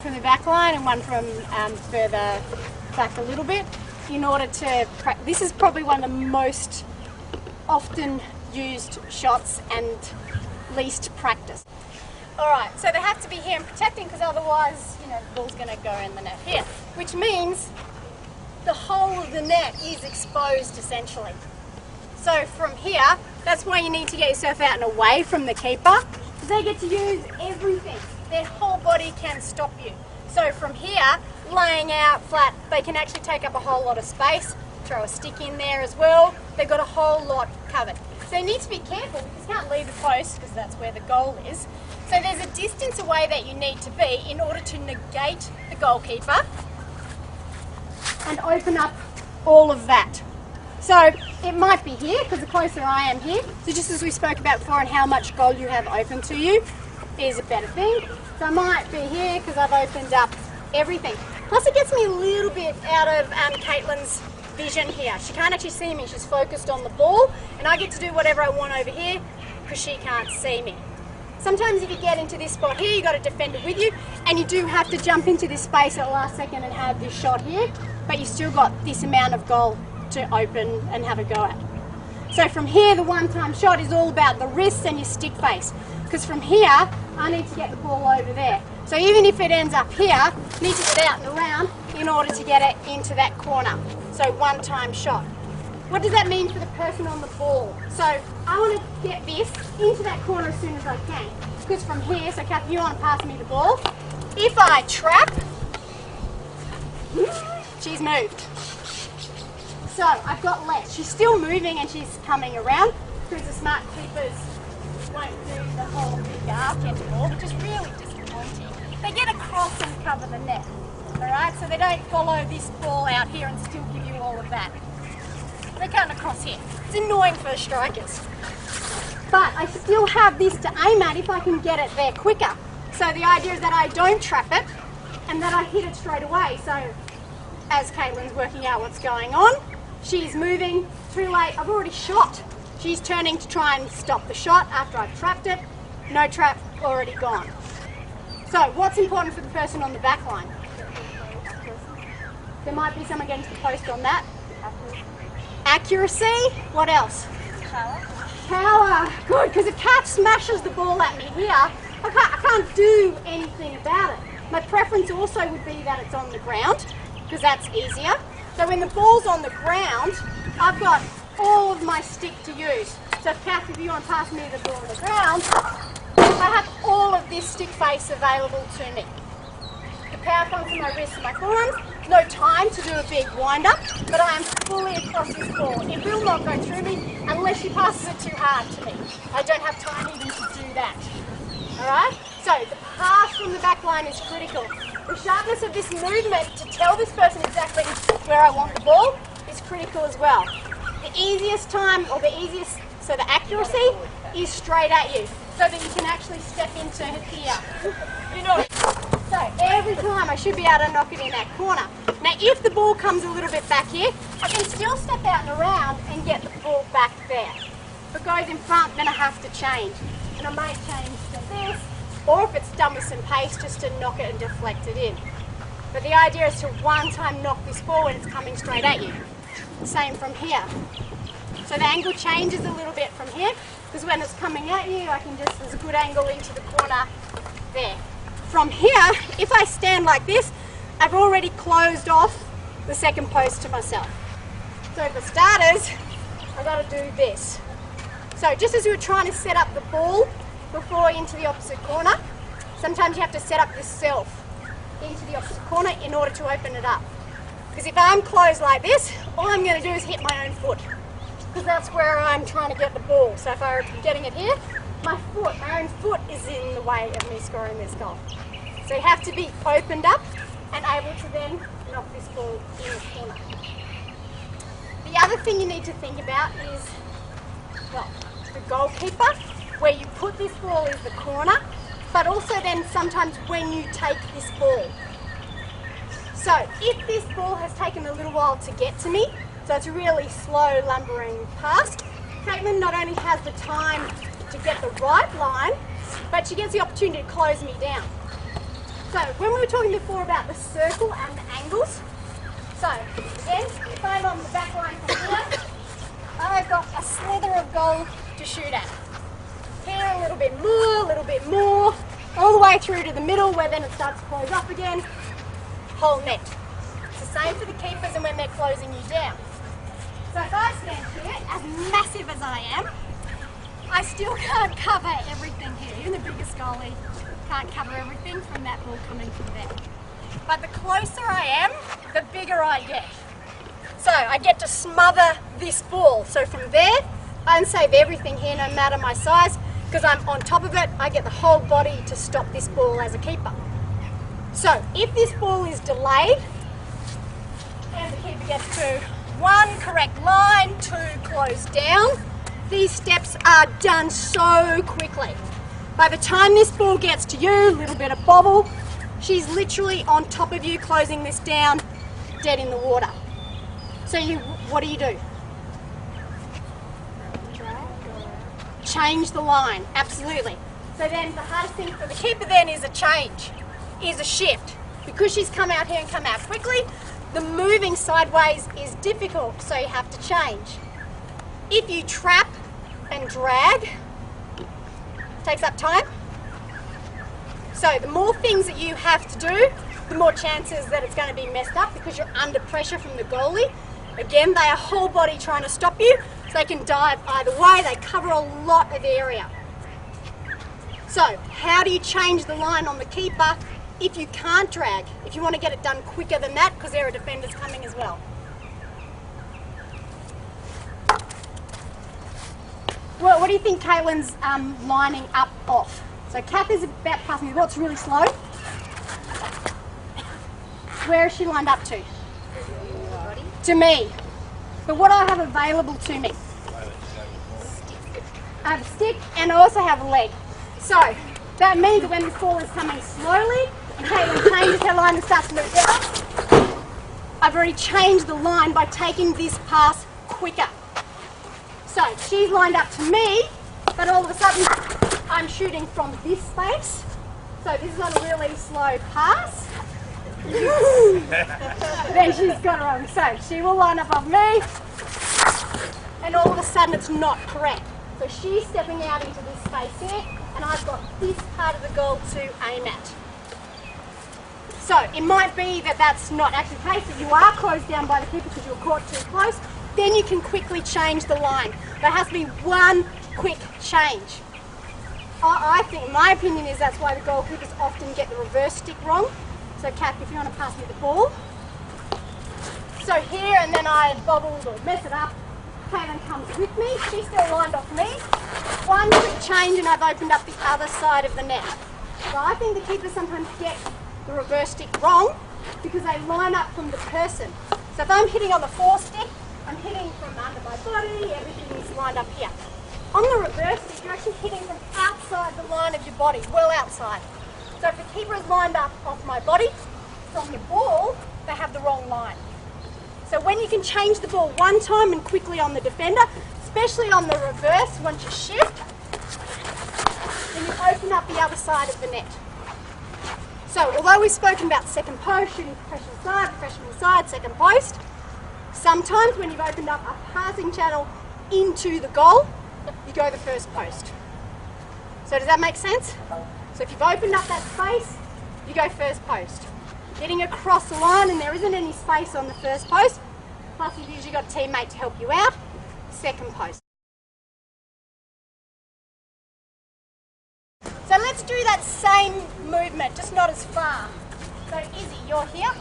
from the back line and one from further back a little bit in order to this is probably one of the most often used shots and least practiced. Alright, so they have to be hand protecting because otherwise, the ball's going to go in the net here, which means the whole of the net is exposed essentially. So from here, that's why you need to get yourself out and away from the keeper. They get to use everything. Their whole body can stop you. So from here, laying out flat, they can actually take up a whole lot of space, throw a stick in there as well. They've got a whole lot covered. So you need to be careful because you can't leave the post because that's where the goal is. So there's a distance away that you need to be in order to negate the goalkeeper and open up all of that. So it might be here because the closer I am here, so just as we spoke about before and how much goal you have open to you is a better thing. So I might be here because I've opened up everything. Plus it gets me a little bit out of Caitlin's vision here. She can't actually see me, she's focused on the ball and I get to do whatever I want over here because she can't see me. Sometimes if you get into this spot here, you've got a defender with you and you do have to jump into this space at the last second and have this shot here, but you've still got this amount of goal to open and have a go at. So from here, the one-time shot is all about the wrists and your stick face, because from here, I need to get the ball over there. So even if it ends up here, I need to get out and around in order to get it into that corner. So one-time shot. What does that mean for the person on the ball? So I want to get this into that corner as soon as I can, because from here, so Kath, you want to pass me the ball. If I trap, she's moved. So I've got less. She's still moving and she's coming around because the smart keepers won't do the whole big arc anymore, which is really disappointing. They get across and cover the net, alright? So they don't follow this ball out here and still give you all of that. They come across here. It's annoying for strikers. But I still have this to aim at if I can get it there quicker. So the idea is that I don't trap it and that I hit it straight away. So as Caitlin's working out what's going on, she's moving, too late, I've already shot. She's turning to try and stop the shot after I've trapped it. No trap, already gone. So what's important for the person on the back line? There might be someone getting to the post on that. Accuracy. What else? Power. Good, because if Kath smashes the ball at me here, I can't do anything about it. My preference also would be that it's on the ground, because that's easier. So when the ball's on the ground, I've got all of my stick to use. So Kath, if you want to pass me the ball on the ground, I have all of this stick face available to me. The power comes from my wrists and my forearms. No time to do a big wind-up, but I am fully across this ball. It will not go through me unless she passes it too hard to me. I don't have time even to do that. Alright? So the pass from the back line is critical. The sharpness of this movement to tell this person exactly where I want the ball is critical as well. The easiest time, or so the accuracy is straight at you, so that you can actually step into here. So every time I should be able to knock it in that corner. Now if the ball comes a little bit back here, I can still step out and around and get the ball back there. If it goes in front, then I have to change. And I may change to this, or if it's done with some pace, just to knock it and deflect it in. But the idea is to one time knock this ball when it's coming straight at you. Same from here. So the angle changes a little bit from here, because when it's coming at you, there's a good angle into the corner there. From here, if I stand like this, I've already closed off the second post to myself. So for starters, I've got to do this. So just as we were trying to set up the ball before into the opposite corner, sometimes you have to set up yourself into the opposite corner in order to open it up. Because if I'm closed like this, all I'm going to do is hit my own foot, because that's where I'm trying to get the ball. So if I'm getting it here, my own foot is in the way of me scoring this goal. So you have to be opened up and able to then knock this ball in the corner. The other thing you need to think about is, well, the goalkeeper. Where you put this ball is the corner, but also then sometimes when you take this ball. So if this ball has taken a little while to get to me, so it's a really slow lumbering pass, Caitlin not only has the time to get the right line, but she gets the opportunity to close me down. So when we were talking before about the circle and the angles, so again, if I'm on the back line from here, I've got a slither of goal to shoot at. Here a little bit more, all the way through to the middle where then it starts to close up again, whole net. It's the same for the keepers and when they're closing you down. So if I stand here, as massive as I am, I still can't cover everything here. Even the biggest goalie can't cover everything from that ball coming from there. But the closer I am, the bigger I get. So I get to smother this ball. So from there, I unsave everything here no matter my size, because I'm on top of it, I get the whole body to stop this ball as a keeper. So if this ball is delayed, and the keeper gets to 1, correct line, 2, close down, these steps are done so quickly. By the time this ball gets to you, a little bit of bobble, she's literally on top of you, closing this down, dead in the water. So what do? Change the line, absolutely. So then the hardest thing for the keeper then is a change, is a shift. Because she's come out here and come out quickly, the moving sideways is difficult, so you have to change. If you trap and drag, it takes up time. So the more things that you have to do, the more chances that it's going to be messed up because you're under pressure from the goalie. Again, they are whole body trying to stop you, so they can dive either way. They cover a lot of area. So how do you change the line on the keeper if you can't drag, if you want to get it done quicker than that, because there are defenders coming as well? Well, what do you think Caitlin's lining up off? So Kath is about to pass me. What's really slow? Where is she lined up to? To me. But what do I have available to me? I have a stick and I also have a leg. So that means that when this ball is coming slowly and Caitlin changes her line and starts to move down, I've already changed the line by taking this pass quicker. So she's lined up to me, but all of a sudden I'm shooting from this space. So this is not a really slow pass. Then she's got her own. So she will line up on me, and all of a sudden it's not correct. So she's stepping out into this space here, and I've got this part of the goal to aim at. So it might be that that's not actually the case, that you are closed down by the keeper because you're caught too close. Then you can quickly change the line. There has to be one quick change. I think, my opinion is that's why the goalkeepers often get the reverse stick wrong. So Kath, if you want to pass me the ball. So here, and then I bobbled or mess it up. Caitlin comes with me. She's still lined off me. One quick change and I've opened up the other side of the net. So I think the keepers sometimes get the reverse stick wrong because they line up from the person. So if I'm hitting on the four-stick, I'm hitting from under my body, everything is lined up here. On the reverse stick, you're actually hitting from outside the line of your body, well outside. So if the keeper is lined up off my body, from the ball, they have the wrong line. So when you can change the ball one time and quickly on the defender, especially on the reverse, once you shift, then you open up the other side of the net. So although we've spoken about second post, shooting professional side, second post, sometimes when you've opened up a passing channel into the goal, you go the first post. So does that make sense? So if you've opened up that space, you go first post. Getting across the line and there isn't any space on the first post, plus you've usually got a teammate to help you out, second post. So let's do that same movement, just not as far. So Izzy, you're here.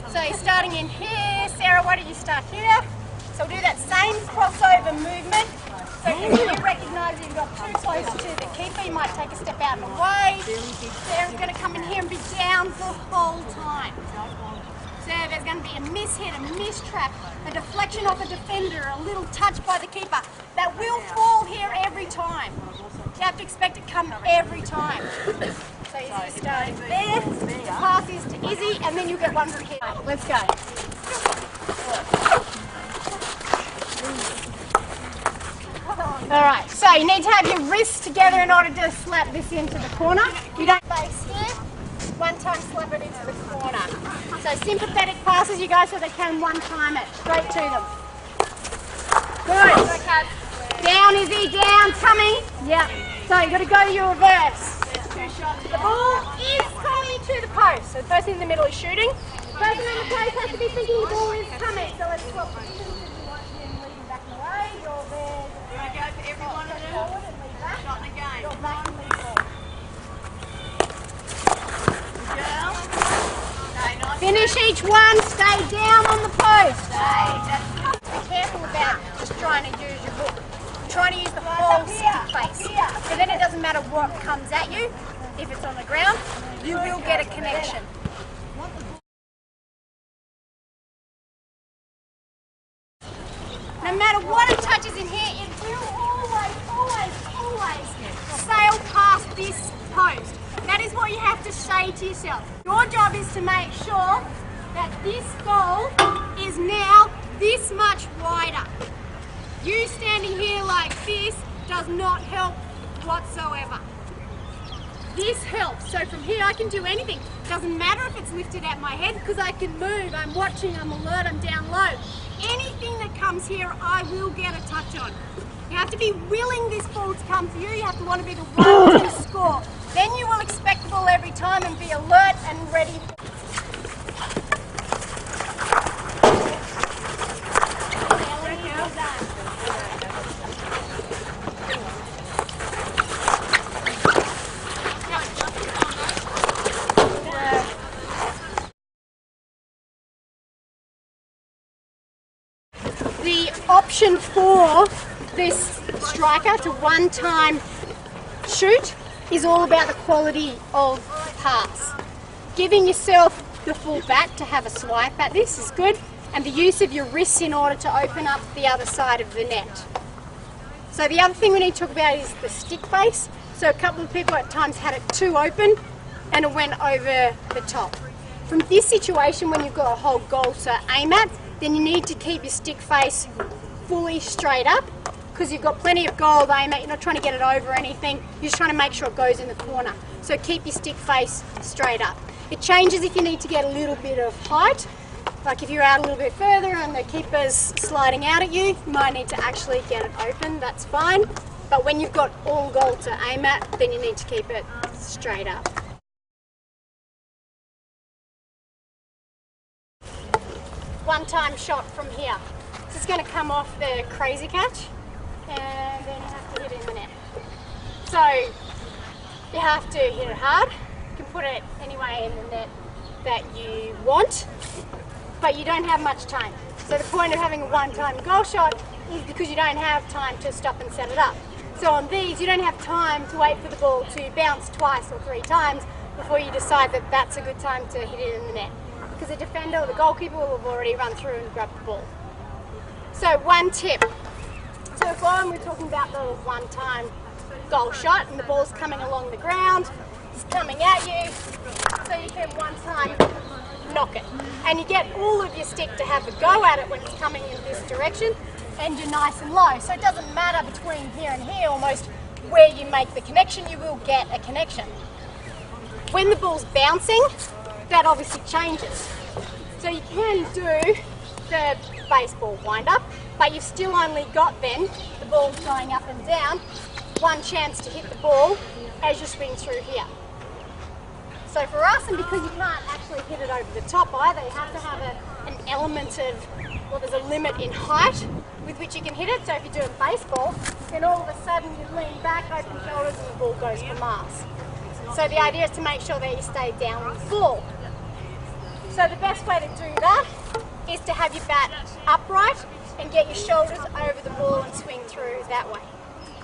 So you're starting in here. Sarah, why don't you start here? So we'll do that same crossover movement. So if you recognise you've got too close to the keeper, you might take a step out of the way. Sarah's going to come in here and be down the whole time. So there's going to be a miss-hit, a mistrap, a deflection off a defender, a little touch by the keeper. That will fall here every time. You have to expect it to come every time. So Izzy starting there, the pass is to Izzy, and then you get one from here. Let's go. Come on. Alright, so you need to have your wrists together in order to slap this into the corner. You don't face here, one time slap it into the corner. So sympathetic passes you guys so they can one time it, straight to them. Good. Down, Izzy, down, coming. Yep. So you've got to go to your reverse. The ball is coming to the post. So the person in the middle is shooting. The person in the post has to be thinking the ball is coming. So let's swap positions if you want him leading back and away. You're there. You want to go for every one of them? Forward and lead back. Shot in the game. You're back and lead forward. Girl. Finish each one. Stay down on the post. Be careful about just trying to use your hook. Trying to use the full stick face. So then it doesn't matter what comes at you. If it's on the ground, you will get a connection. No matter what it touches in here, it will always sail past this post. That is what you have to say to yourself. Your job is to make sure that this goal is now this much wider. You standing here like this does not help whatsoever. This helps. So from here I can do anything. Doesn't matter if it's lifted at my head because I can move, I'm watching, I'm alert, I'm down low. Anything that comes here I will get a touch on. You have to be willing this ball to come for you, you have to want to be the one to score. Then you will expect the ball every time and be alert and ready. The option for this striker to one-time shoot is all about the quality of pass. Giving yourself the full bat to have a swipe at this is good, and the use of your wrists in order to open up the other side of the net. So the other thing we need to talk about is the stick face. So a couple of people at times had it too open and it went over the top. From this situation, when you've got a whole goal to aim at, then you need to keep your stick face fully straight up because you've got plenty of goal to aim at. You're not trying to get it over anything, you're just trying to make sure it goes in the corner. So keep your stick face straight up. It changes if you need to get a little bit of height, like if you're out a little bit further and the keeper's sliding out at you, you might need to actually get it open, that's fine. But when you've got all goal to aim at, then you need to keep it straight up. One-time shot from here. This is going to come off the crazy catch and then you have to hit it in the net. So you have to hit it hard. You can put it anywhere in the net that you want, but you don't have much time. So the point of having a one-time goal shot is because you don't have time to stop and set it up. So on these, you don't have time to wait for the ball to bounce twice or 3 times before you decide that that's a good time to hit it in the net. Because the defender or the goalkeeper will have already run through and grabbed the ball. So one tip. So if we're talking about the one-time goal shot and the ball's coming along the ground, it's coming at you, so you can one-time knock it. And you get all of your stick to have a go at it when it's coming in this direction, and you're nice and low. So it doesn't matter between here and here, almost where you make the connection, you will get a connection. When the ball's bouncing, that obviously changes. So you can do the baseball wind-up, but you've still only got then, the ball's going up and down, one chance to hit the ball as you swing through here. So for us, and because you can't actually hit it over the top either, you have to have an element of, well, there's a limit in height with which you can hit it. So if you're doing baseball, then all of a sudden you lean back, open shoulders, and the ball goes for mass. So the idea is to make sure that you stay down with the ball. So the best way to do that is to have your bat upright and get your shoulders over the ball and swing through that way.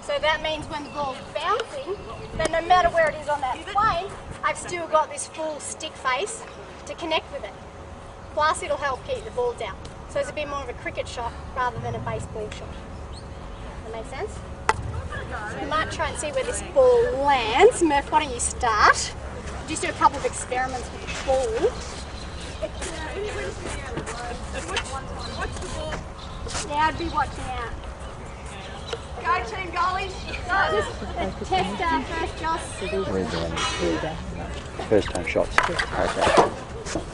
So that means when the ball's bouncing, then no matter where it is on that plane, I've still got this full stick face to connect with it. Plus it'll help keep the ball down. So it's a bit more of a cricket shot rather than a baseball shot. Does that make sense? So we might try and see where this ball lands. Murph, why don't you start? Just do a couple of experiments with the ball. Yeah, I'd be watching out. Go team goalies. Just test first, Joss. First time shots. Okay.